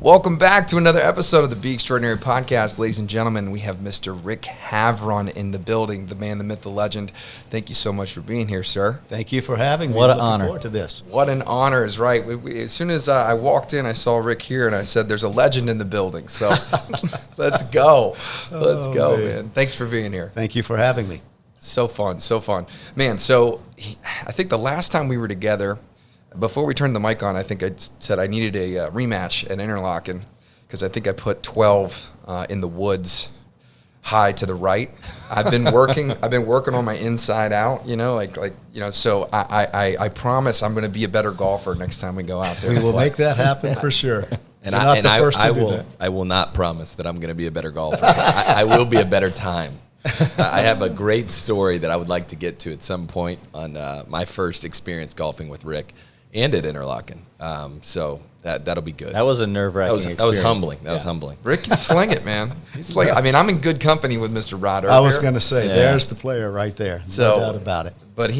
Welcome back to another episode of the Be Extraordinary Podcast. Ladies and gentlemen, we have Mr. Rick Havron in the building, the man, the myth, the legend. Thank you so much for being here, sir. Thank you for having me. What an honor. honor. Forward to this. What an honor is right. As soon as I walked in, I saw Rick here, and I said, there's a legend in the building. So let's go. Let's go, man. Thanks for being here. Thank you for having me. So fun, so fun. Man, so I think the last time we were together, before we turned the mic on, I think I said I needed a rematch at Interlochen because I think I put 12 in the woods high to the right. I've been working on my inside out, so I promise I'm going to be a better golfer next time we go out there. We will make that happen for sure. I will not promise that I'm going to be a better golfer. I will be a better time. I have a great story that I would like to get to at some point on my first experience golfing with Rick and at Interlochen. So that'll be good. That was a nerve-wracking experience. That was humbling. That was humbling. Rick can sling it, man. He's like, I'm in good company with Mr. Rodder. I was going to say, there's the player right there. So, no doubt about it. But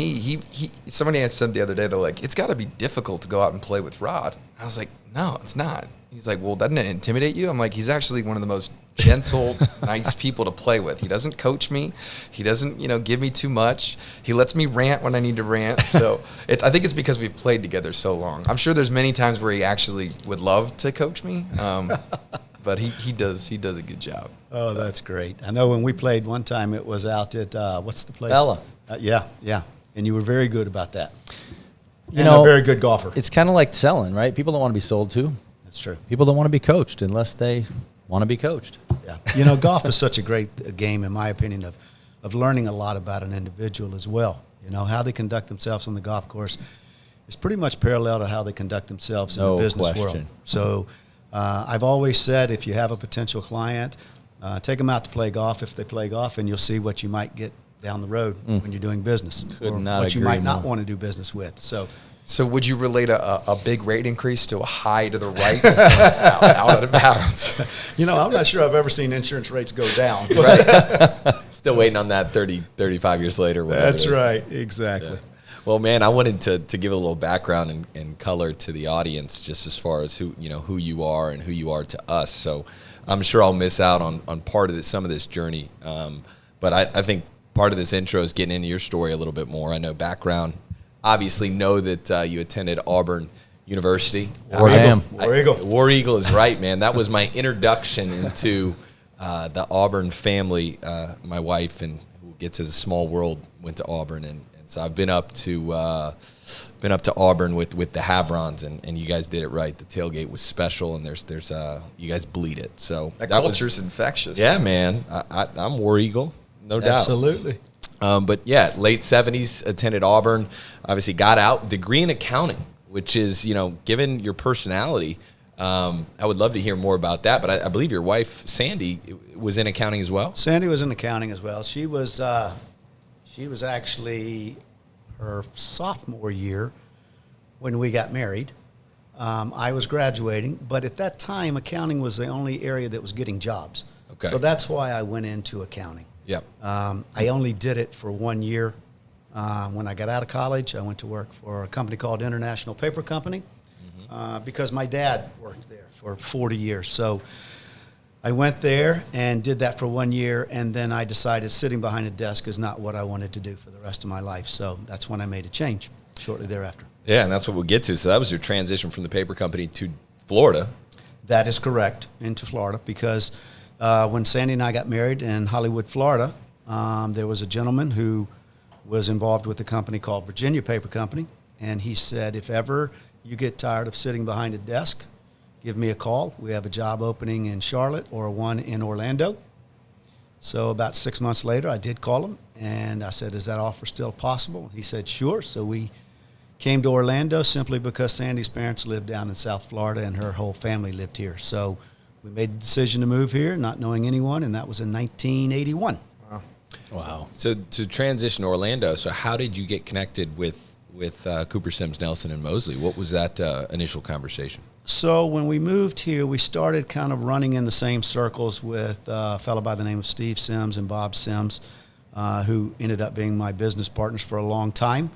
somebody had said the other day, they're like, it's got to be difficult to go out and play with Rod. I was like, no, it's not. He's like, well, doesn't it intimidate you? I'm like, he's actually one of the most gentle, nice people to play with. He doesn't coach me. He doesn't, give me too much. He lets me rant when I need to rant. So I think it's because we've played together so long. I'm sure there's many times where he actually would love to coach me, but he does a good job. Oh, that's great. I know when we played one time, it was out at, what's the place? Bella. Yeah. And you were very good about that. And a very good golfer. It's kind of like selling, right? People don't want to be sold to. That's true. People don't want to be coached unless they want to be coached. Yeah. Golf is such a great game, in my opinion, of learning a lot about an individual as well. How they conduct themselves on the golf course is pretty much parallel to how they conduct themselves in the business world. So I've always said, if you have a potential client, take them out to play golf if they play golf, and you'll see what you might get down the road when you're doing business, or what you might not want to do business with. So would you relate a big rate increase to a high to the right out of bounds? I'm not sure I've ever seen insurance rates go down. Right. Still waiting on that 30, 35 years later. That's right. Exactly. Yeah. Well, man, I wanted to give a little background and color to the audience, just as far as who you are and who you are to us. So I'm sure I'll miss out on part of some of this journey. But I think part of this intro is getting into your story a little bit more. I know background. Obviously know that you attended Auburn University. War Eagle. War Eagle is right, man. That was my introduction into the Auburn family. My wife, and we'll get to the small world, went to Auburn, and so I've been up to Auburn with the Havrons, and you guys did it right. The tailgate was special, and there's you guys bleed it. So that culture's infectious. Yeah, man. I'm War Eagle, no doubt. Absolutely. But yeah, late 70s, attended Auburn, obviously got out, degree in accounting, which is, given your personality, I would love to hear more about that. But I believe your wife, Sandy, was in accounting as well. Sandy was in accounting as well. She was actually her sophomore year when we got married. I was graduating, but at that time, accounting was the only area that was getting jobs. Okay. So that's why I went into accounting. Yep. I only did it for 1 year. When I got out of college, I went to work for a company called International Paper Company because my dad worked there for 40 years. So I went there and did that for 1 year, and then I decided sitting behind a desk is not what I wanted to do for the rest of my life. So that's when I made a change shortly thereafter. Yeah, and that's what we'll get to. So that was your transition from the paper company to Florida. That is correct, into Florida, because when Sandy and I got married in Hollywood, Florida, there was a gentleman who was involved with a company called Virginia Paper Company, and he said, if ever you get tired of sitting behind a desk, give me a call. We have a job opening in Charlotte or one in Orlando. So about 6 months later, I did call him, and I said, is that offer still possible? He said, sure. So we came to Orlando simply because Sandy's parents lived down in South Florida, and her whole family lived here. So we made the decision to move here, not knowing anyone, and that was in 1981. Wow. So to transition to Orlando, so how did you get connected with Cooper Sims, Nelson, and Mosley? What was that initial conversation? So when we moved here, we started kind of running in the same circles with a fellow by the name of Steve Sims and Bob Sims, who ended up being my business partners for a long time.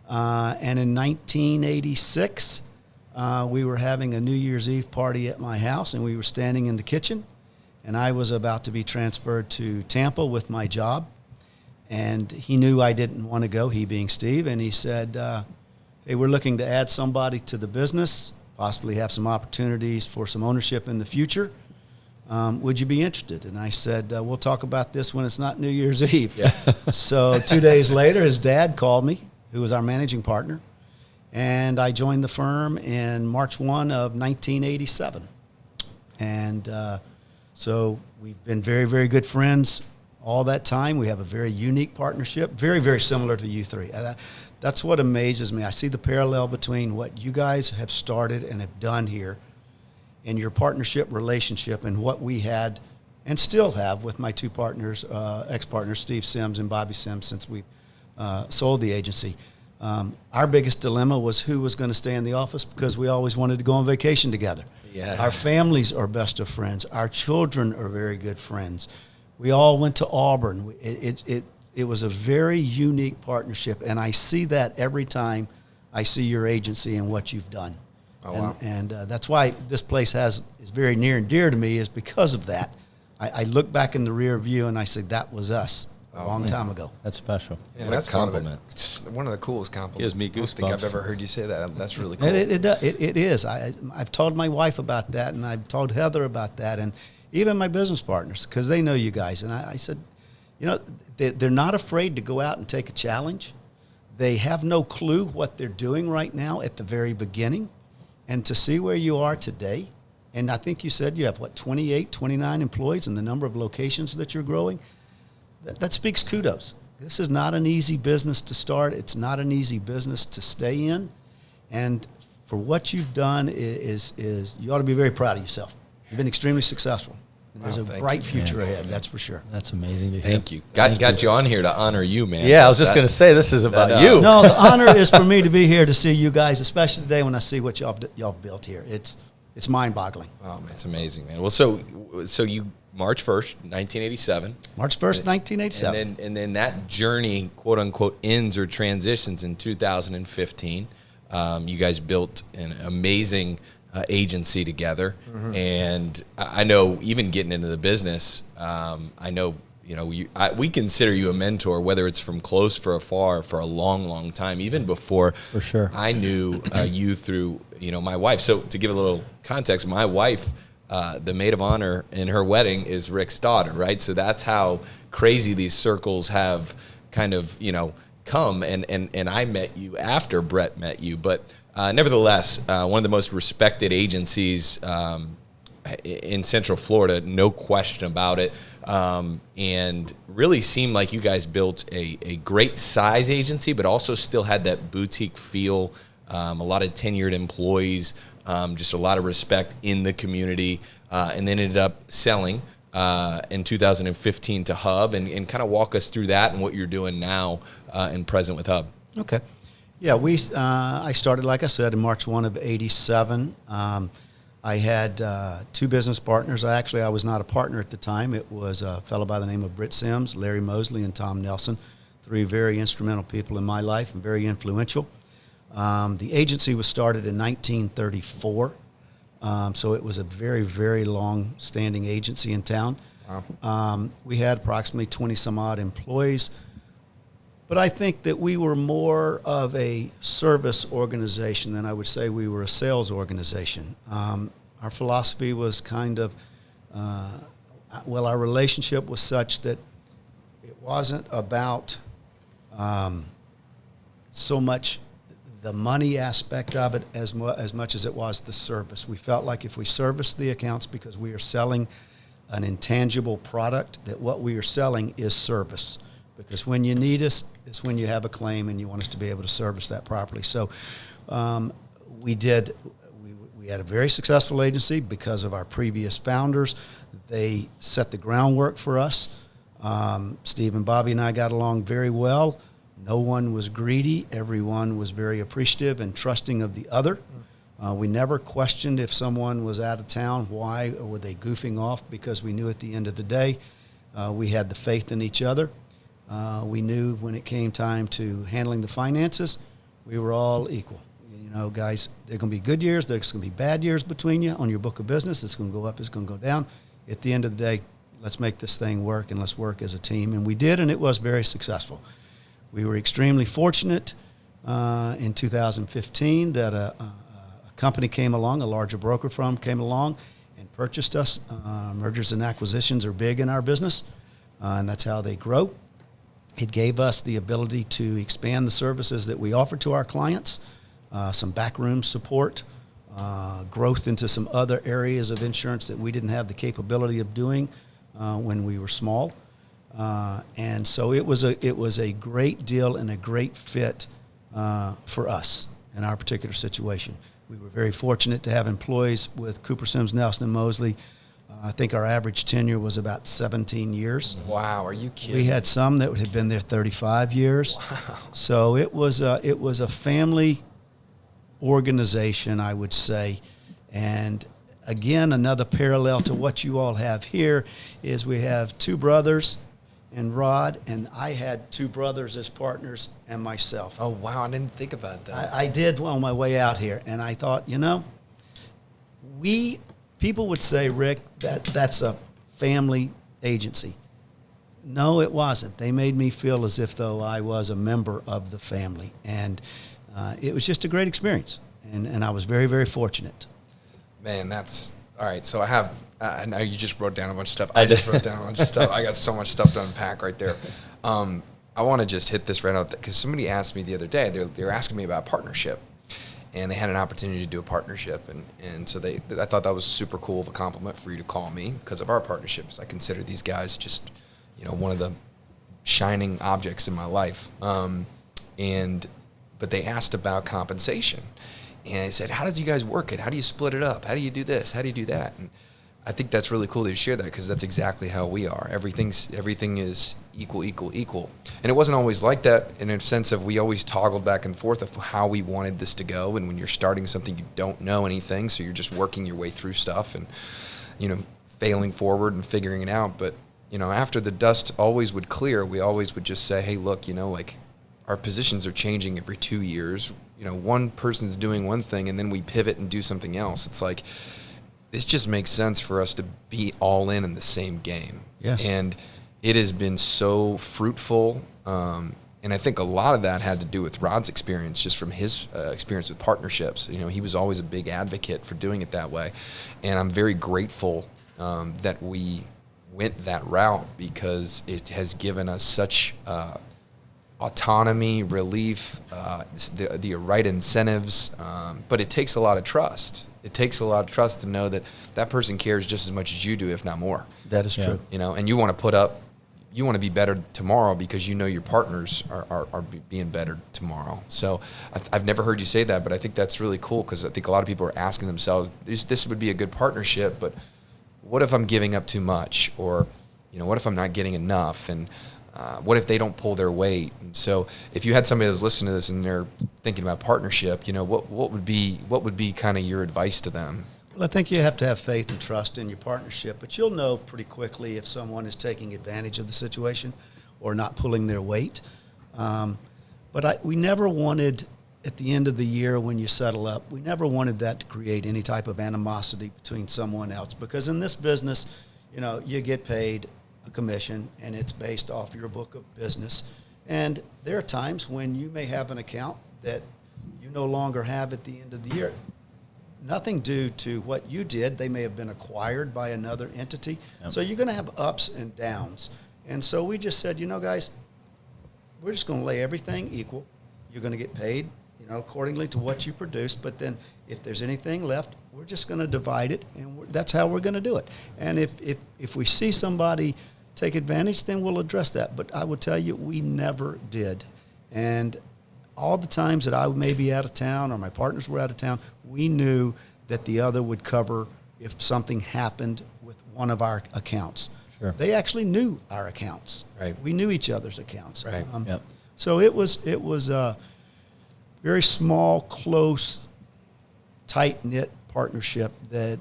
And in 1986, we were having a New Year's Eve party at my house, and we were standing in the kitchen, and I was about to be transferred to Tampa with my job, and he knew I didn't want to go, he being Steve, and he said, hey, we're looking to add somebody to the business, possibly have some opportunities for some ownership in the future. Would you be interested? And I said, we'll talk about this when it's not New Year's Eve. Yeah. So 2 days later, his dad called me, who was our managing partner, and I joined the firm in March 1 of 1987. And so we've been very, very good friends all that time. We have a very unique partnership, very, very similar to you three. That's what amazes me. I see the parallel between what you guys have started and have done here and your partnership relationship and what we had and still have with my two partners, ex-partners, Steve Sims and Bobby Sims, since we sold the agency. Our biggest dilemma was who was going to stay in the office because we always wanted to go on vacation together. Yeah. Our families are best of friends. Our children are very good friends. We all went to Auburn. It was a very unique partnership, and I see that every time I see your agency and what you've done. Oh, wow. And that's why this place is very near and dear to me, is because of that. I look back in the rear view and I say, that was us a long time ago. That's special. Yeah, What a that's compliment. one of the coolest compliments. Gives me I don't think I've goosebumps. ever heard you say that. That's really cool. It is. I've told my wife about that, and I've told Heather about that, and even my business partners, because they know you guys. And I said, you know, they're not afraid to go out and take a challenge. They have no clue what they're doing right now at the very beginning. And to see where you are today, and I think you said you have, 28, 29 employees, and the number of locations that you're growing, that speaks kudos. This is not an easy business to start. It's not an easy business to stay in. And for what you've done is you ought to be very proud of yourself. You've been extremely successful. And there's a bright future ahead, that's for sure. That's amazing to hear. Thank you. Got you on here to honor you, man. Yeah, I was just going to say, this is about you. No, the honor is for me to be here to see you guys, especially today when I see what y'all built here. It's mind-boggling. Oh, man. It's amazing, man. Well, so you March 1st, 1987. March 1st, 1987. And then that journey, quote unquote, ends or transitions in 2015. You guys built an amazing agency together, and I know even getting into the business, I know we consider you a mentor, whether it's from close or afar, for a long, long time, even before For sure. I knew you through my wife. So to give a little context, my wife, the maid of honor in her wedding is Rick's daughter, right? So that's how crazy these circles have kind of come, and I met you after Brett met you, but nevertheless, one of the most respected agencies in Central Florida, no question about it, and really seemed like you guys built a great size agency, but also still had that boutique feel, a lot of tenured employees, just a lot of respect in the community, and then ended up selling in 2015 to Hub, and kind of walk us through that and what you're doing now and present with Hub. Okay. Yeah, I started, like I said, in March 1 of 87. I had two business partners. I was not a partner at the time. It was a fellow by the name of Britt Sims, Larry Mosley, and Tom Nelson, three very instrumental people in my life and very influential. The agency was started in 1934, so it was a very, very long-standing agency in town. Wow. We had approximately 20-some-odd employees. But I think that we were more of a service organization than I would say we were a sales organization. Our philosophy was kind of, our relationship was such that it wasn't about so much the money aspect of it as much as it was the service. We felt like if we serviced the accounts because we are selling an intangible product, that what we are selling is service. Because when you need us, it's when you have a claim and you want us to be able to service that properly. So we had a very successful agency because of our previous founders. They set the groundwork for us. Steve and Bobby and I got along very well. No one was greedy. Everyone was very appreciative and trusting of the other. We never questioned if someone was out of town, why, or were they goofing off, because we knew at the end of the day we had the faith in each other. We knew when it came time to handling the finances, we were all equal. guys, there are going to be good years, there's going to be bad years between you on your book of business. It's going to go up, it's going to go down. At the end of the day, let's make this thing work, and let's work as a team. And we did, and it was very successful. We were extremely fortunate in 2015 that a company came along, a larger broker firm came along and purchased us. Mergers and acquisitions are big in our business, and that's how they grow. It gave us the ability to expand the services that we offer to our clients, some backroom support, growth into some other areas of insurance that we didn't have the capability of doing when we were small. And so it was a great deal and a great fit for us in our particular situation. We were very fortunate to have employees with Cooper, Sims, Nelson, and Mosley. I think our average tenure was about 17 years. Wow, are you kidding? We had some that had been there 35 years. Wow. So it was a family organization, I would say. And again, another parallel to what you all have here is we have two brothers and Rod, and I had two brothers as partners and myself. Oh, wow, I didn't think about that. I did on my way out here, and I thought, people would say, Rick, that's a family agency. No, it wasn't. They made me feel as if though I was a member of the family, and it was just a great experience, and I was very, very fortunate. Man, that's all right. So I know you just wrote down a bunch of stuff. I just wrote down a bunch of stuff. I got so much stuff to unpack right there. I want to just hit this right out because somebody asked me the other day. They were asking me about partnership, and they had an opportunity to do a partnership, and so I thought that was super cool of a compliment for you to call me because of our partnerships. I consider these guys just one of the shining objects in my life. But they asked about compensation. And I said, how does you guys work it? How do you split it up? How do you do this? How do you do that? And I think that's really cool that you share that because that's exactly how we are. Everything is equal. And it wasn't always like that in a sense of we always toggled back and forth of how we wanted this to go. And when you're starting something, you don't know anything. So you're just working your way through stuff and, failing forward and figuring it out. But, after the dust always would clear, we always would just say, hey, look, our positions are changing every 2 years. One person's doing one thing and then we pivot and do something else. It's like, this just makes sense for us to be all in the same game. Yes. And it has been so fruitful. And I think a lot of that had to do with Rod's experience, just from his experience with partnerships. He was always a big advocate for doing it that way. And I'm very grateful that we went that route because it has given us such autonomy, relief, the right incentives, but it takes a lot of trust. It takes a lot of trust to know that that person cares just as much as you do, if not more. That is true. And you want to be better tomorrow because your partners are being better tomorrow. So I've never heard you say that, but I think that's really cool because I think a lot of people are asking themselves, this would be a good partnership, but what if I'm giving up too much? Or, what if I'm not getting enough? And what if they don't pull their weight? And so if you had somebody that was listening to this and they're thinking about partnership, what would be kind of your advice to them? Well, I think you have to have faith and trust in your partnership, but you'll know pretty quickly if someone is taking advantage of the situation or not pulling their weight. We never wanted, at the end of the year when you settle up, we never wanted that to create any type of animosity between someone else, because in this business, you get paid a commission and it's based off your book of business. And there are times when you may have an account that you no longer have at the end of the year. Nothing due to what you did. They may have been acquired by another entity. Yep. So you're going to have ups and downs. And so we just said, guys, we're just going to lay everything equal. You're going to get paid, accordingly to what you produce. But then if there's anything left, we're just going to divide it, and that's how we're going to do it. And if we see somebody take advantage, then we'll address that. But I will tell you, we never did. And all the times that I may be out of town or my partners were out of town, we knew that the other would cover if something happened with one of our accounts. Sure. They actually knew our accounts. Right. We knew each other's accounts. Right. Yep. So it was a very small, close, tight-knit partnership that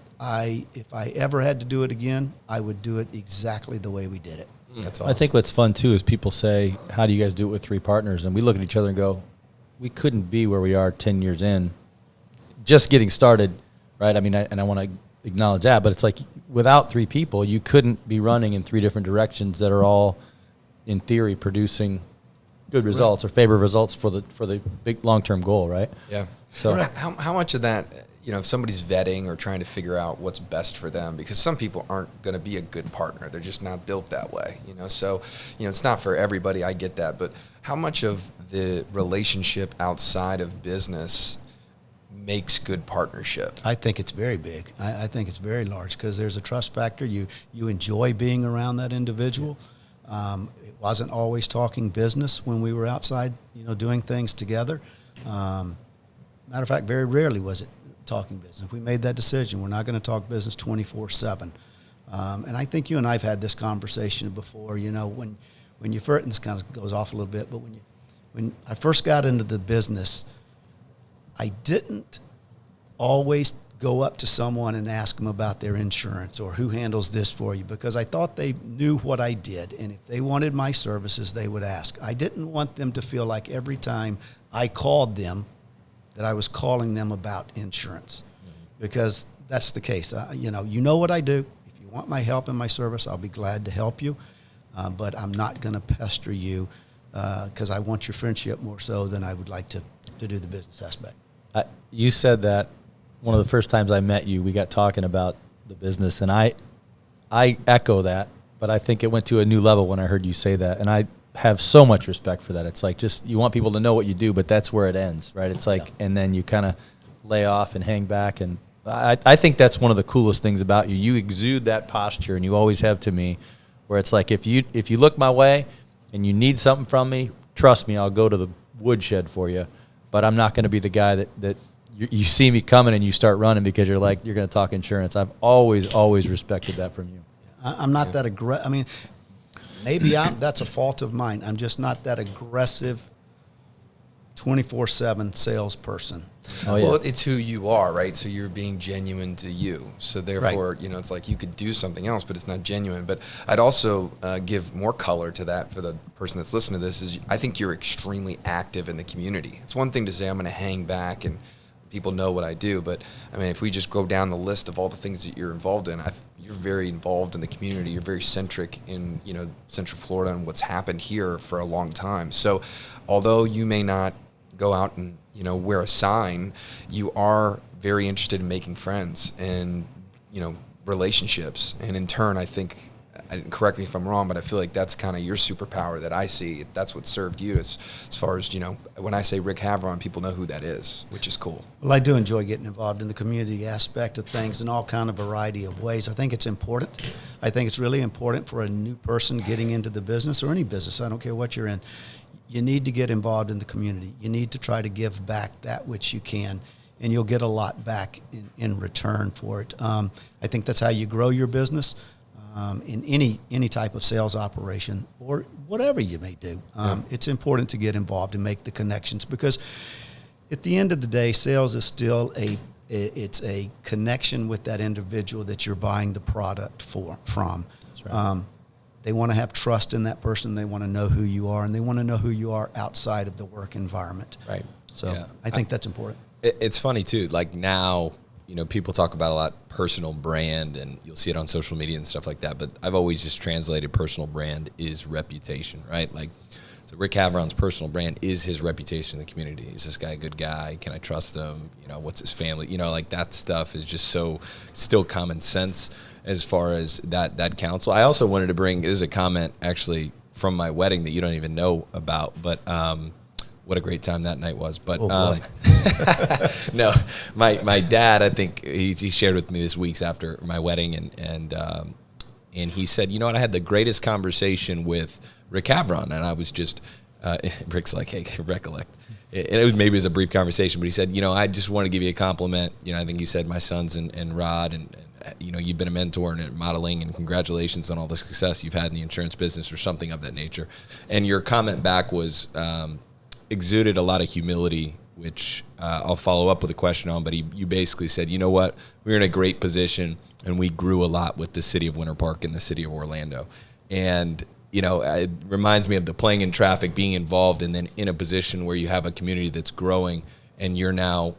if I ever had to do it again, I would do it exactly the way we did it. That's awesome. I think what's fun, too, is people say, how do you guys do it with three partners? And we look at each other and go, we couldn't be where we are 10 years in just getting started, right? I mean, I want to acknowledge that, but it's like without 3 people, you couldn't be running in 3 different directions that are all, in theory, producing good results or favorable results for the big long-term goal, right? Yeah. So how much of that, if somebody's vetting or trying to figure out what's best for them, because some people aren't going to be a good partner. They're just not built that way, So, it's not for everybody. I get that. But how much of the relationship outside of business makes good partnership? I think it's very big. I think it's very large because there's a trust factor. You enjoy being around that individual. It wasn't always talking business when we were outside, doing things together. Matter of fact, very rarely was it talking business. We made that decision. We're not going to talk business 24/7. And I think you and I have had this conversation before. When you first, and this kind of goes off a little bit, but when I first got into the business, I didn't always go up to someone and ask them about their insurance or who handles this for you, because I thought they knew what I did, and if they wanted my services, they would ask. I didn't want them to feel like every time I called them that I was calling them about insurance, because that's the case. You know what I do. If you want my help and my service, I'll be glad to help you, but I'm not going to pester you because I want your friendship more so than I would like to do the business aspect. You said that one of the first times I met you, we got talking about the business, and I echo that, but I think it went to a new level when I heard you say that, and I have so much respect for that. It's like, just, you want people to know what you do, but that's where it ends, right? It's like, and then you kind of lay off and hang back, and I think that's one of the coolest things about you. You exude that posture, and you always have to me, where it's like, if you look my way and you need something from me, trust me, I'll go to the woodshed for you, but I'm not going to be the guy that you see me coming and you start running because you're like, you're going to talk insurance. I've always respected that from you. I'm not that aggressive. I mean, maybe that's a fault of mine. I'm just not that aggressive 24/7 salesperson. Oh, yeah. Well, it's who you are, right? So you're being genuine to you. So therefore, Right. it's like you could do something else, but it's not genuine. But I'd also give more color to that for the person that's listening to this. Is I think you're extremely active in the community. It's one thing to say I'm going to hang back and people know what I do, but I mean, if we just go down the list of all the things that you're involved in, you're very involved in the community. You're very centric in Central Florida and what's happened here for a long time. So, although you may not go out and wear a sign, you are very interested in making friends and relationships. And in turn, I think, correct me if I'm wrong, but I feel like that's kind of your superpower that I see. That's what served you as far as, when I say Rick Havron, people know who that is, which is cool. Well, I do enjoy getting involved in the community aspect of things in all kind of variety of ways. I think it's important. I think it's really important for a new person getting into the business or any business. I don't care what you're in. You need to get involved in the community. You need to try to give back that which you can, and you'll get a lot back in return for it. I think that's how you grow your business. In any type of sales operation or whatever you may do. It's important to get involved and make the connections, because at the end of the day, sales is still it's a connection with that individual that you're buying the product from. That's right. They want to have trust in that person. They want to know who you are, and they want to know who you are outside of the work environment. Right. So Yeah. I think that's important. It's funny too. Like now, people talk about a lot personal brand, and you'll see it on social media and stuff like that. But I've always just translated personal brand is reputation, right? Like, so Rick Havron's personal brand is his reputation in the community. Is this guy a good guy? Can I trust him? What's his family? Like that stuff is just so still common sense as far as that counsel. I also wanted to bring, this is a comment actually from my wedding that you don't even know about, but what a great time that night was. But no, my dad, I think he shared with me this weeks after my wedding, and he said, I had the greatest conversation with Rick Havron, and I was just Rick's like, hey, recollect. It was maybe a brief conversation, but he said, I just want to give you a compliment. I think you said my sons and Rod, and you've been a mentor and modeling, and congratulations on all the success you've had in the insurance business, or something of that nature. And your comment back was exuded a lot of humility, which I'll follow up with a question on. But you basically said, you know what, we're in a great position, and we grew a lot with the city of Winter Park and the city of Orlando. And it reminds me of the playing in traffic, being involved, and then in a position where you have a community that's growing, and you're now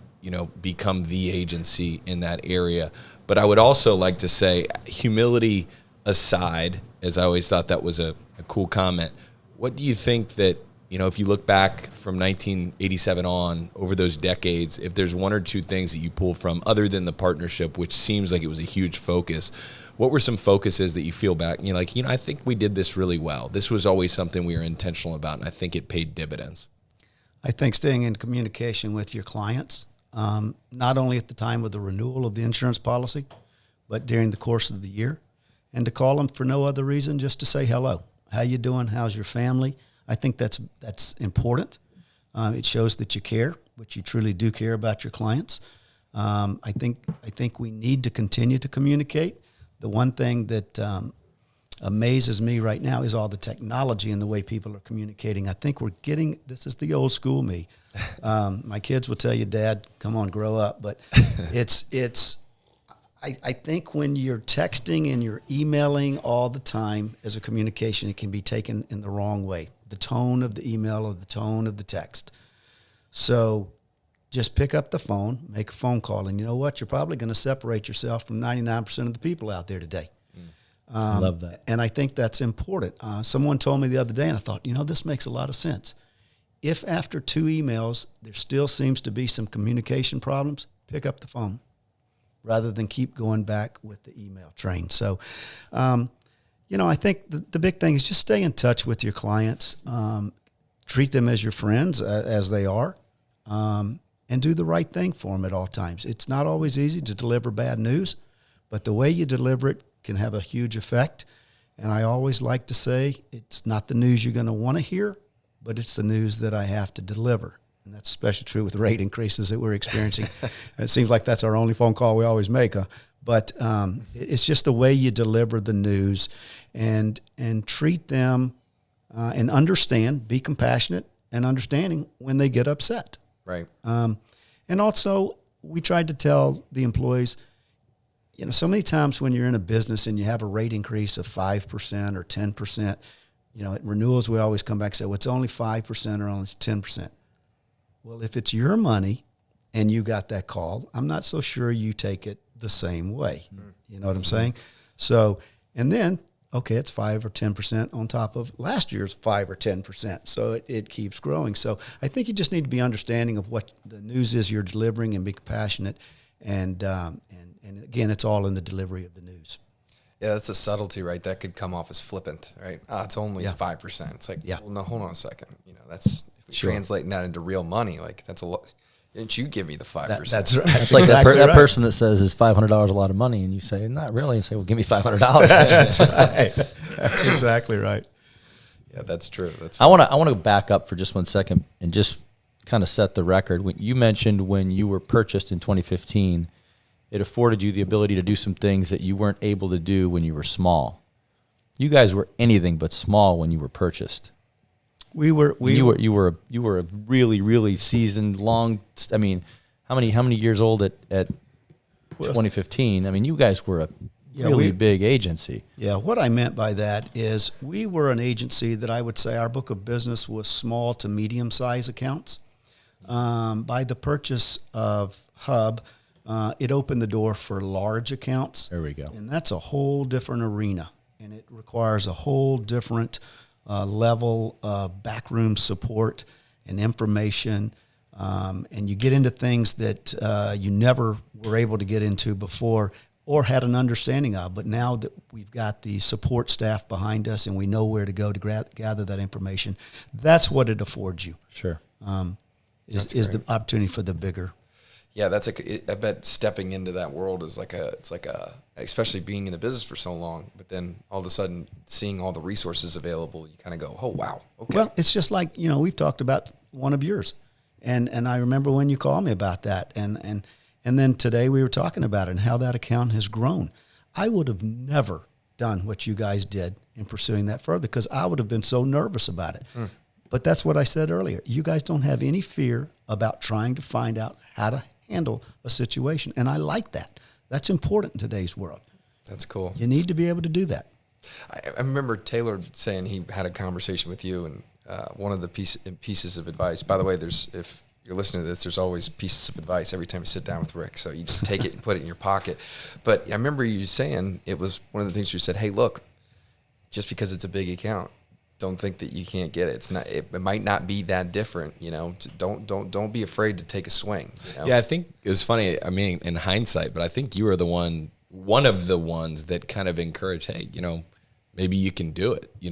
become the agency in that area. But I would also like to say, humility aside, as I always thought that was a cool comment, what do you think that, if you look back from 1987 on over those decades, if there's one or two things that you pull from other than the partnership, which seems like it was a huge focus, what were some focuses that you feel back? I think we did this really well. This was always something we were intentional about, and I think it paid dividends. I think staying in communication with your clients, not only at the time of the renewal of the insurance policy, but during the course of the year, and to call them for no other reason, just to say hello. How you doing? How's your family? I think that's important. It shows that you care, but you truly do care about your clients. I think we need to continue to communicate. The one thing that amazes me right now is all the technology and the way people are communicating. I think this is the old school me. My kids will tell you, Dad, come on, grow up. But I think when you're texting and you're emailing all the time as a communication, it can be taken in the wrong way. The tone of the email or the tone of the text. So just pick up the phone, make a phone call, and you know what? You're probably going to separate yourself from 99% of the people out there today. I love that. And I think that's important. Someone told me the other day, and I thought, this makes a lot of sense. If after 2 emails there still seems to be some communication problems, pick up the phone rather than keep going back with the email train. So, I think the big thing is just stay in touch with your clients, treat them as your friends, as they are, and do the right thing for them at all times. It's not always easy to deliver bad news, but the way you deliver it can have a huge effect. And I always like to say, it's not the news you're going to want to hear, but it's the news that I have to deliver. And that's especially true with rate increases that we're experiencing. It seems like that's our only phone call we always make. But it's just the way you deliver the news and treat them and understand, be compassionate and understanding when they get upset. Right. And also, we tried to tell the employees, so many times when you're in a business and you have a rate increase of 5% or 10%, at renewals we always come back and say, well, it's only 5% or only 10%. Well, if it's your money and you got that call, I'm not so sure you take it the same way. You know what I'm saying? So, and then, okay, it's 5 or 10% on top of last year's 5 or 10%. So it keeps growing. So I think you just need to be understanding of what the news is you're delivering and be compassionate. And again, it's all in the delivery of the news. Yeah, that's a subtlety, right? That could come off as flippant, right? It's only 5%. It's like, well, no, hold on a second. That's if we translating that into real money. Like, that's a lot. Didn't you give me the 5%? That's right. It's like exactly that person that says, is $500 a lot of money? And you say, not really. And say, well, give me $500. That's right. That's exactly right. Yeah, that's true. I want to back up for just 1 second and just kind of set the record. When you mentioned when you were purchased in 2015, it afforded you the ability to do some things that you weren't able to do when you were small. You guys were anything but small when you were purchased. You were a really, really seasoned, long. I mean, how many years old at 2015? I mean, you guys were a really big agency. Yeah, what I meant by that is we were an agency that I would say our book of business was small to medium size accounts. By the purchase of Hub, it opened the door for large accounts. There we go. And that's a whole different arena, and it requires a whole different level of backroom support and information, and you get into things that you never were able to get into before or had an understanding of. But now that we've got the support staff behind us and we know where to go to gather that information, that's what it affords you. Sure. Is the opportunity for the bigger. Yeah, I bet stepping into that world is especially being in the business for so long, but then all of a sudden seeing all the resources available, you kind of go, oh, wow. Okay. Well, it's just like, we've talked about one of yours. And I remember when you called me about that. And then today we were talking about it and how that account has grown. I would have never done what you guys did in pursuing that further because I would have been so nervous about it. But that's what I said earlier. You guys don't have any fear about trying to find out how to handle a situation. And I like that. That's important in today's world. That's cool. You need to be able to do that. I remember Taylor saying he had a conversation with you, and one of the pieces of advice, by the way, if you're listening to this, there's always pieces of advice every time you sit down with Rick. So you just take it and put it in your pocket. But I remember you saying, it was one of the things you said, hey, look, just because it's a big account, don't think that you can't get it. It's not. It might not be that different. Don't be afraid to take a swing. Yeah, I think it was funny. I mean, in hindsight, but I think you were one of the ones that kind of encouraged. Hey, maybe you can do it. You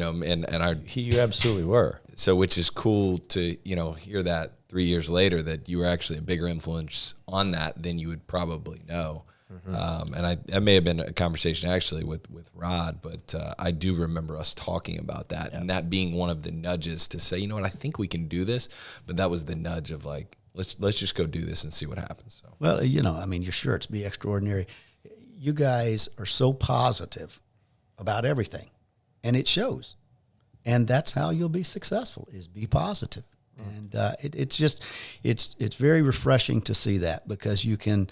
absolutely were. So, which is cool to hear that 3 years later that you were actually a bigger influence on that than you would probably know. Mm-hmm. And that may have been a conversation actually with Rod, but I do remember us talking about that, and that being one of the nudges to say, I think we can do this. But that was the nudge of like, let's just go do this and see what happens. So. Well, your shirts be extraordinary. You guys are so positive about everything, and it shows. And that's how you'll be successful, is be positive. And it's very refreshing to see that, because you can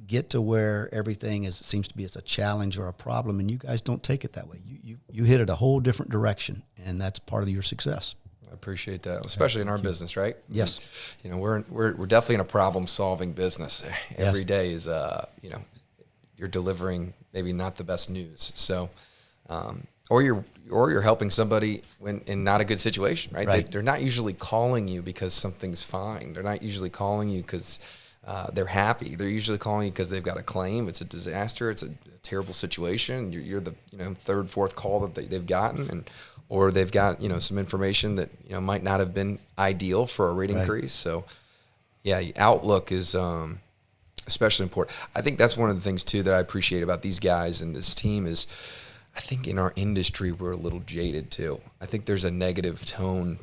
get to where everything seems to be as a challenge or a problem, and you guys don't take it that way. You hit it a whole different direction, and that's part of your success. I appreciate that, especially in our business, right? Yes. We're definitely in a problem-solving business. Every day is you're delivering maybe not the best news. So, or you're helping somebody when in not a good situation, right? Right. They're not usually calling you because something's fine. They're not usually calling you because they're happy. They're usually calling you because they've got a claim. It's a disaster. It's a terrible situation. You're the third, fourth call that they've gotten, or they've got some information that might not have been ideal for a rate increase. So, yeah, outlook is especially important. I think that's one of the things too that I appreciate about these guys and this team is, I think in our industry we're a little jaded too. I think there's a negative tone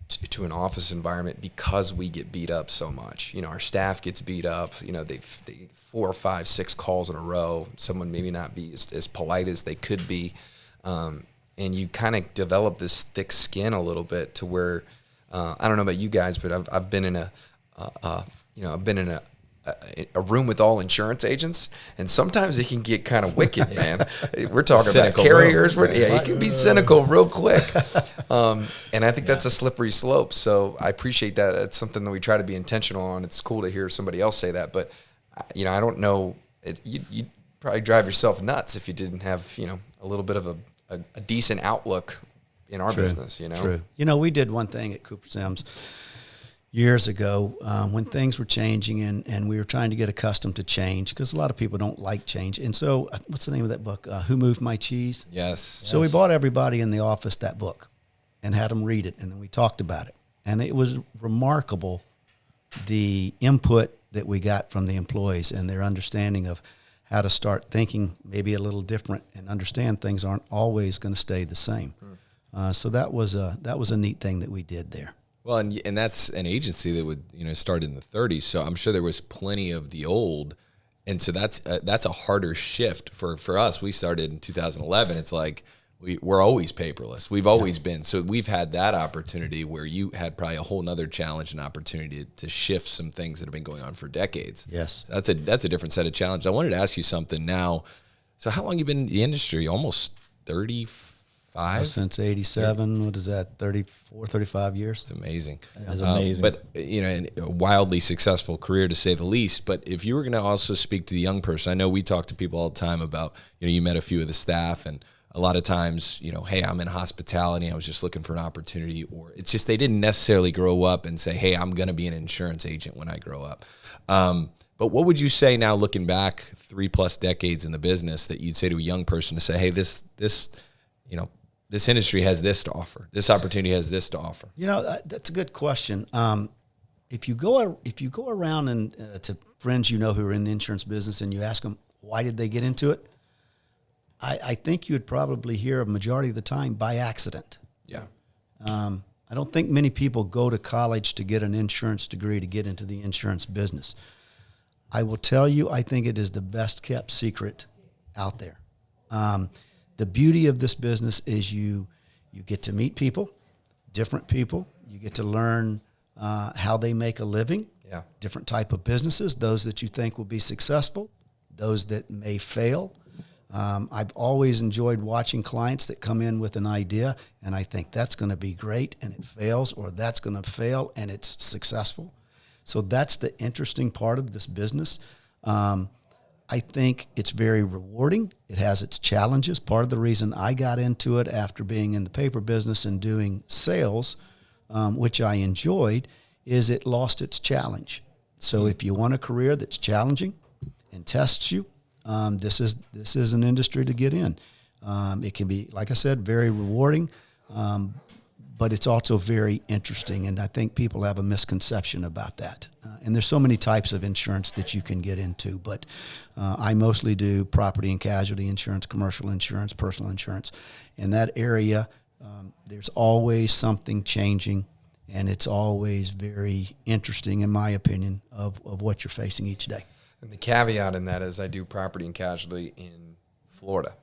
to an office environment because we get beat up so much. Our staff gets beat up. They 4 or 5, 6 calls in a row. Someone maybe not be as polite as they could be, and you kind of develop this thick skin a little bit to where I don't know about you guys, but I've been in a room with all insurance agents, and sometimes it can get kind of wicked, man. We're talking about carriers. It can be cynical real quick. And I think that's a slippery slope. So I appreciate that. It's something that we try to be intentional on. It's cool to hear somebody else say that, but I don't know. You'd probably drive yourself nuts if you didn't have, a little bit of a decent outlook in our business, True. We did one thing at Cooper Sims years ago when things were changing and we were trying to get accustomed to change, because a lot of people don't like change. And so what's the name of that book? Who Moved My Cheese? Yes. So we bought everybody in the office that book and had them read it, and then we talked about it. And it was remarkable, the input that we got from the employees and their understanding of how to start thinking maybe a little different and understand things aren't always going to stay the same. So that was a neat thing that we did there. Well, and that's an agency that would start in the 30s, so I'm sure there was plenty of the old, and so that's a harder shift for us. We started in 2011. It's like we're always paperless. We've always been, so we've had that opportunity where you had probably a whole nother challenge and opportunity to shift some things that have been going on for decades. Yes, that's a different set of challenges. I wanted to ask you something now. So how long you been in the industry? Almost 35. Since 87, what is that, 34, 35 years? It's amazing. That's amazing. But, a wildly successful career to say the least. But if you were going to also speak to the young person, I know we talk to people all the time about, you met a few of the staff, and a lot of times, hey, I'm in hospitality, I was just looking for an opportunity, or it's just they didn't necessarily grow up and say, hey, I'm going to be an insurance agent when I grow up. But what would you say now, looking back 3+ decades in the business, that you'd say to a young person to say, hey, this industry has this to offer. This opportunity has this to offer. That's a good question. If you go around and to friends who are in the insurance business and you ask them why did they get into it, I think you would probably hear a majority of the time by accident. Yeah. I don't think many people go to college to get an insurance degree to get into the insurance business. I will tell you, I think it is the best kept secret out there. The beauty of this business is you get to meet people, different people. You get to learn how they make a living, different type of businesses, those that you think will be successful, those that may fail. I've always enjoyed watching clients that come in with an idea, and I think that's going to be great, and it fails, or that's going to fail, and it's successful. So that's the interesting part of this business. I think it's very rewarding. It has its challenges. Part of the reason I got into it after being in the paper business and doing sales, which I enjoyed, is it lost its challenge. So if you want a career that's challenging and tests you, this is an industry to get in. It can be, like I said, very rewarding, but it's also very interesting, and I think people have a misconception about that. And there's so many types of insurance that you can get into, but I mostly do property and casualty insurance, commercial insurance, personal insurance. In that area, there's always something changing, and it's always very interesting, in my opinion, of what you're facing each day. And the caveat in that is I do property and casualty in Florida.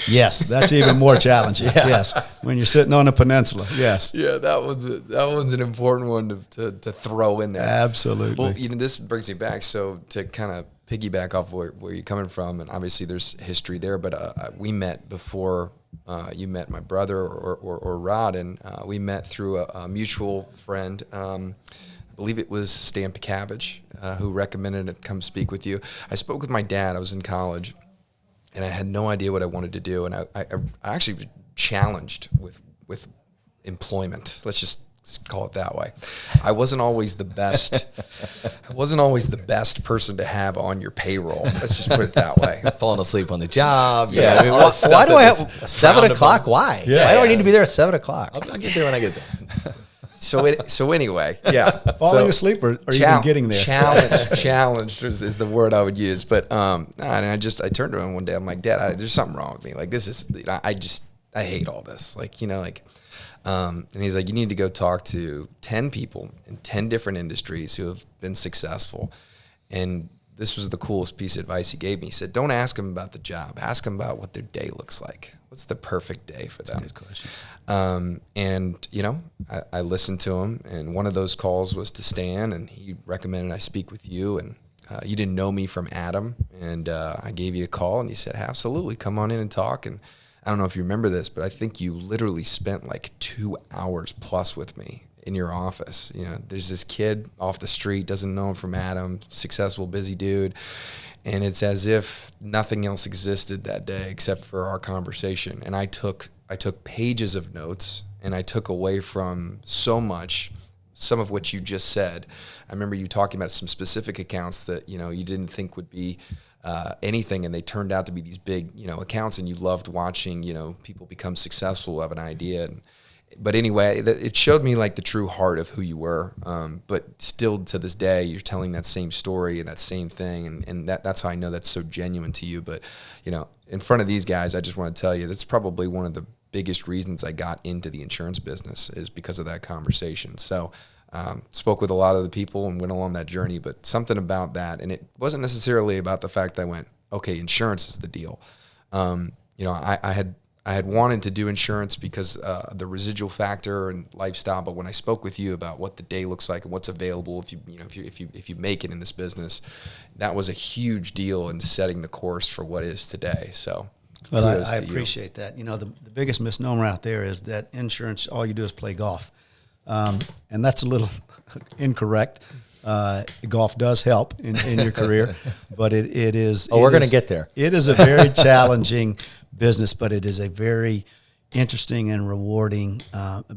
Yes, that's even more challenging. Yes, when you're sitting on a peninsula. Yes. Yeah, that one's an important one to throw in there. Absolutely. Well, this brings me back. So to kind of piggyback off where you're coming from, and obviously there's history there, but we met before you met my brother or Rod, and we met through a mutual friend. I believe it was Stan Picavage, who recommended it come speak with you. I spoke with my dad. I was in college, and I had no idea what I wanted to do. And I actually was challenged with employment. Let's just call it that way. I wasn't always the best. I wasn't always the best person to have on your payroll. Let's just put it that way. Falling asleep on the job. Yeah. I mean, Why do I have 7 o'clock? Why? Yeah. Why do I need to be there at 7 o'clock? I'll get there when I get there. So anyway, yeah. Falling asleep or even getting there. Challenged is the word I would use. But and I turned to him one day. I'm like, Dad, there's something wrong with me. Like, this is, I hate all this. And he's like, you need to go talk to 10 people in 10 different industries who have been successful. And this was the coolest piece of advice he gave me. He said, don't ask them about the job. Ask them about what their day looks like. What's the perfect day for them? That's a good question. And I listened to him, and one of those calls was to Stan, and he recommended I speak with you, and you didn't know me from Adam, and I gave you a call, and he said, absolutely, come on in and talk. And I don't know if you remember this, but I think you literally spent like 2 hours plus with me in your office. There's this kid off the street, doesn't know him from Adam, successful, busy dude. And it's as if nothing else existed that day except for our conversation. And I took pages of notes, and I took away from so much, some of which you just said. I remember you talking about some specific accounts that, you didn't think would be anything, and they turned out to be these big, accounts, and you loved watching, people become successful, have an idea. But anyway, it showed me like the true heart of who you were. But still to this day, you're telling that same story and that same thing. And that's how I know that's so genuine to you. But, in front of these guys, I just want to tell you, that's probably one of the biggest reasons I got into the insurance business is because of that conversation. So spoke with a lot of the people and went along that journey, but something about that. And it wasn't necessarily about the fact that I went, okay, insurance is the deal. I had wanted to do insurance because the residual factor and lifestyle. But when I spoke with you about what the day looks like and what's available if you make it in this business, that was a huge deal in setting the course for what is today. So, well, I appreciate that. The biggest misnomer out there is that insurance, all you do is play golf, and that's a little incorrect. Golf does help in your career, but it is. We're going to get there. It is a very challenging business, but it is a very interesting and rewarding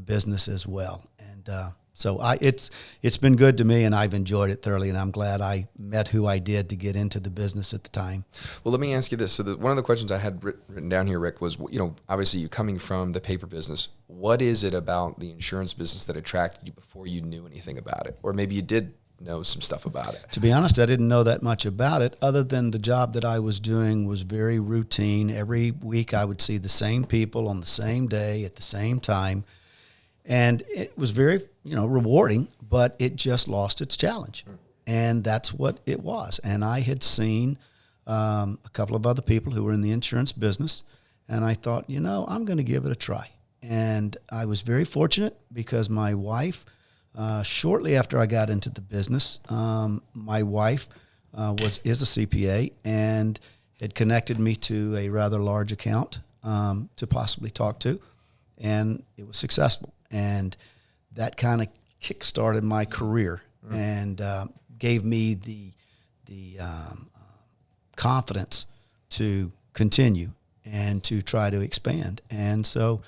business as well. And so it's been good to me, and I've enjoyed it thoroughly, and I'm glad I met who I did to get into the business at the time. Well, let me ask you this. So one of the questions I had written down here, Rick, was, obviously you coming from the paper business, what is it about the insurance business that attracted you before you knew anything about it? Or maybe you did know some stuff about it. To be honest, I didn't know that much about it, other than the job that I was doing was very routine. Every week I would see the same people on the same day at the same time. And it was very, rewarding, but it just lost its challenge. And that's what it was. And I had seen a couple of other people who were in the insurance business, and I thought, I'm going to give it a try. And I was very fortunate because my wife, shortly after I got into the business, my wife is a CPA and had connected me to a rather large account to possibly talk to, and it was successful. And that kind of kick-started my career and gave me the confidence to continue and to try to expand. And so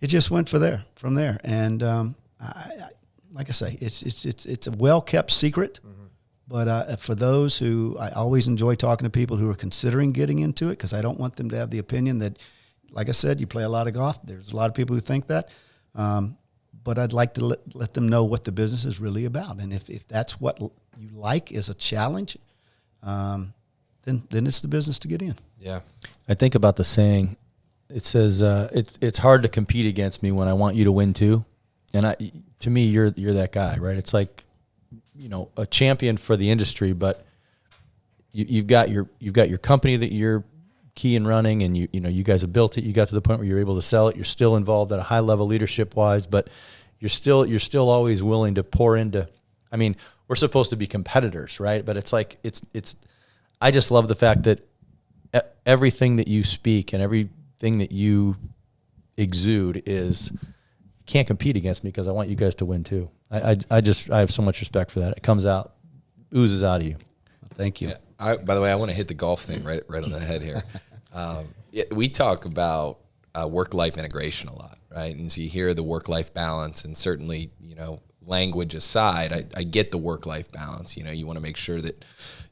it just went from there. And like I say, it's a well-kept secret. But for those who, I always enjoy talking to people who are considering getting into it, because I don't want them to have the opinion that, like I said, you play a lot of golf. There's a lot of people who think that. But I'd like to let them know what the business is really about. And if that's what you like as a challenge, then it's the business to get in. Yeah. I think about the saying, it says, it's hard to compete against me when I want you to win too. And to me, you're that guy, right? It's like, a champion for the industry, but you've got your company that you're key in running, and you guys have built it. You got to the point where you're able to sell it. You're still involved at a high level leadership wise, but you're still always willing to pour into. I mean, we're supposed to be competitors, right? But it's like it's. I just love the fact that everything that you speak and everything that you exude is, you can't compete against me because I want you guys to win too. I have so much respect for that. It comes out, oozes out of you. Thank you. Yeah, by the way, I want to hit the golf thing right on the head here. We talk about work-life integration a lot, right? And so you hear the work-life balance, and certainly, language aside, I get the work-life balance. You want to make sure that,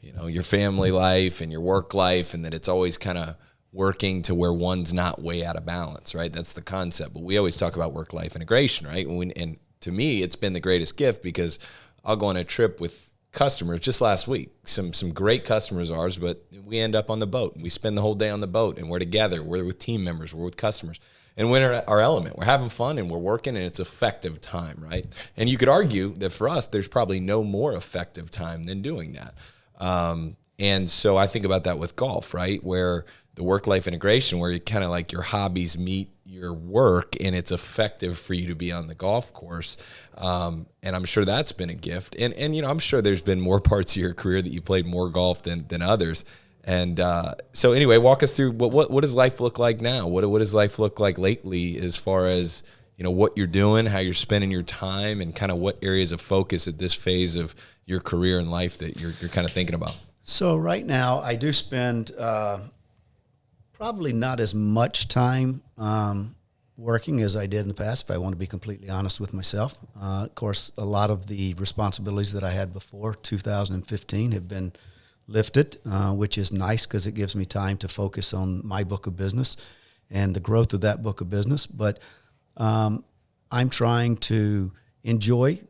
your family life and your work life, and that it's always kind of working to where one's not way out of balance, right? That's the concept. But we always talk about work-life integration, right? And to me, it's been the greatest gift, because I'll go on a trip with customers just last week, some great customers of ours, but we end up on the boat. We spend the whole day on the boat, and we're together. We're with team members. We're with customers. And we're in our element. We're having fun, and we're working, and it's effective time, right? And you could argue that for us, there's probably no more effective time than doing that. And so I think about that with golf, right? Where the work-life integration, where you kind of like your hobbies meet your work, and it's effective for you to be on the golf course. And I'm sure that's been a gift. And I'm sure there's been more parts of your career that you played more golf than others. And so anyway, walk us through what does life look like now? What does life look like lately, as far as what you're doing, how you're spending your time, and kind of what areas of focus at this phase of your career and life that you're kind of thinking about? So right now, I do spend probably not as much time working as I did in the past, if I want to be completely honest with myself. Of course, a lot of the responsibilities that I had before 2015 have been lifted, which is nice, because it gives me time to focus on my book of business and the growth of that book of business. But I'm trying to enjoy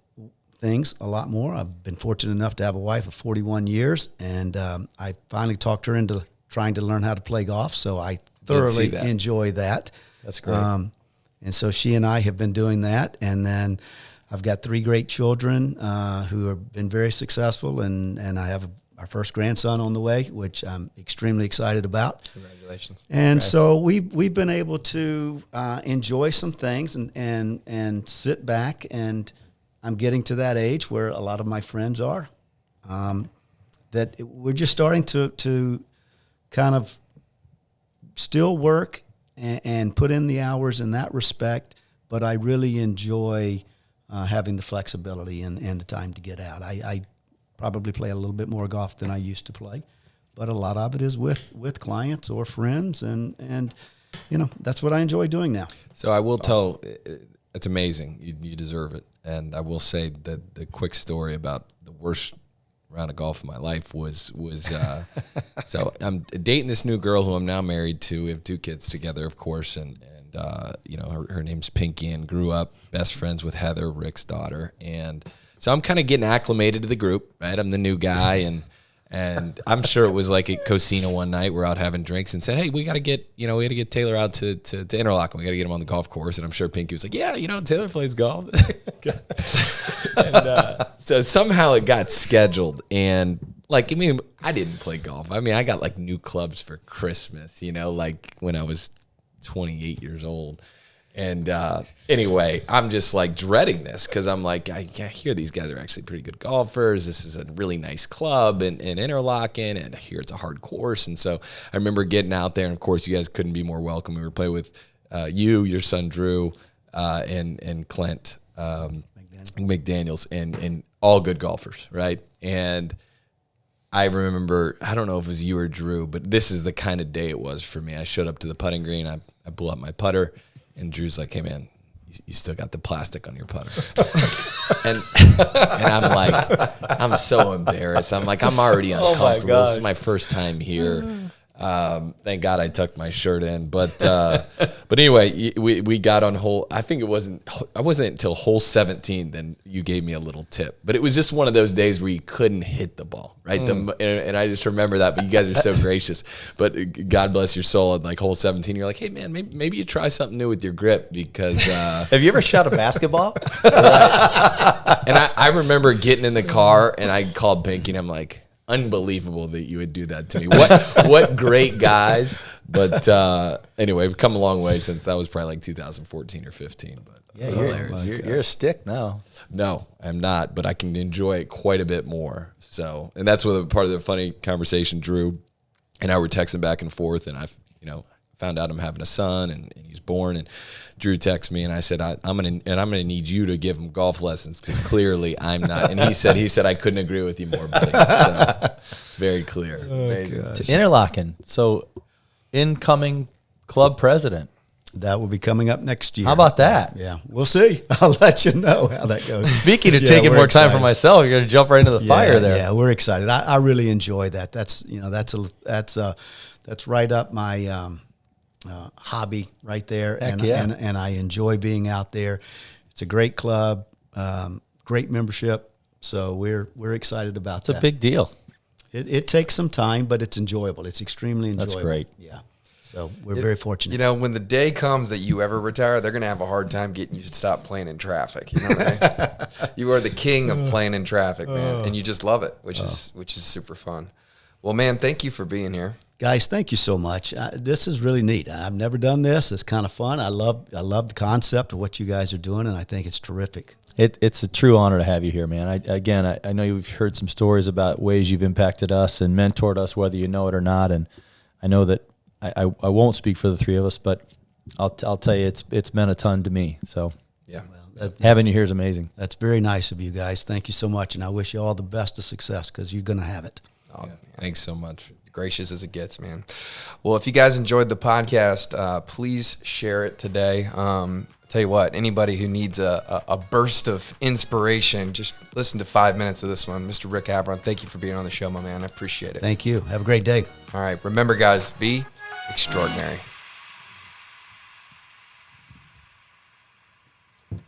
things a lot more. I've been fortunate enough to have a wife of 41 years, and I finally talked her into trying to learn how to play golf, so I thoroughly enjoy that. That's great. And so she and I have been doing that, and then I've got 3 great children who have been very successful, and I have our first grandson on the way, which I'm extremely excited about. Congratulations. And so we've been able to enjoy some things and sit back, and I'm getting to that age where a lot of my friends are, that we're just starting to kind of still work and put in the hours in that respect, but I really enjoy having the flexibility and the time to get out. I probably play a little bit more golf than I used to play, but a lot of it is with clients or friends, and that's what I enjoy doing now. So I will tell, it's amazing. You deserve it. And I will say that the quick story about the worst round of golf of my life was so I'm dating this new girl who I'm now married to. We have 2 kids together, of course, and her name's Pinky, and grew up best friends with Heather, Rick's daughter. And so I'm kind of getting acclimated to the group, right? I'm the new guy, and I'm sure it was like at Cosina one night. We're out having drinks and said, "Hey, we got to get Taylor out to Interlochen. We got to get him on the golf course." And I'm sure Pinky was like, "Yeah, Taylor plays golf." And so somehow it got scheduled, and I didn't play golf. I got like new clubs for Christmas, like when I was 28 years old. And anyway, I'm just like dreading this because I'm like, I hear these guys are actually pretty good golfers. This is a really nice club in Interlaken, and I hear it's a hard course. And so I remember getting out there, and of course, you guys couldn't be more welcome. We were playing with you, your son Drew, and Clint McDaniels, and all good golfers, right? And I remember, I don't know if it was you or Drew, but this is the kind of day it was for me. I showed up to the putting green. I blew up my putter, and Drew's like, hey, man, you still got the plastic on your putter. and I'm like, I'm so embarrassed. I'm like, I'm already uncomfortable. This is my first time here. Thank God I tucked my shirt in. But anyway, we got on hole. I think I wasn't until hole 17 then you gave me a little tip. But it was just one of those days where you couldn't hit the ball, right? And I just remember that. But you guys are so gracious. But God bless your soul. At like hole 17, you're like, hey man, maybe you try something new with your grip because. Have you ever shot a basketball? Right. And I remember getting in the car and I called Pinky and I'm like, unbelievable that you would do that to me. What great guys. But anyway, we've come a long way since that was probably like 2014 or 15. But yeah, you're a stick now. No, I'm not, but I can enjoy it quite a bit more. So, and that's what part of the funny conversation. Drew and I were texting back and forth, and I found out I'm having a son, and he's born, and Drew texted me, and I said, I'm gonna need you to give him golf lessons because clearly I'm not. And he said I couldn't agree with you more, buddy. So it's very clear. Amazing. To Interlaken, so incoming club president. That will be coming up next year. How about that? Yeah, we'll see. I'll let you know how that goes. Speaking of taking more time for myself, you're going to jump right into the fire there. Yeah, we're excited. I really enjoy that. That's right up my hobby right there. Heck and I enjoy being out there. It's a great club, great membership. So we're excited about that. It's a big deal. It takes some time, but it's enjoyable. It's extremely enjoyable. That's great. Yeah. So we're very fortunate. You know, when the day comes that you ever retire, they're going to have a hard time getting you to stop playing in traffic. You know what I mean? You are the king of playing in traffic, man, and you just love it, which is super fun. Well, man, thank you for being here. Guys, thank you so much. This is really neat. I've never done this. It's kind of fun. I love the concept of what you guys are doing, and I think it's terrific. It's a true honor to have you here, man. I know you've heard some stories about ways you've impacted us and mentored us, whether you know it or not, and I know that I won't speak for the three of us, but I'll tell you it's meant a ton to me. So yeah, having you here is amazing. That's very nice of you guys. Thank you so much, and I wish you all the best of success because you're going to have it. Oh, yeah. Thanks so much. Gracious as it gets, man. Well, if you guys enjoyed the podcast, please share it today. Tell you what, anybody who needs a burst of inspiration, just listen to 5 minutes of this one. Mr. Rick Havron, thank you for being on the show, my man. I appreciate it. Thank you. Have a great day. All right. Remember, guys, be extraordinary.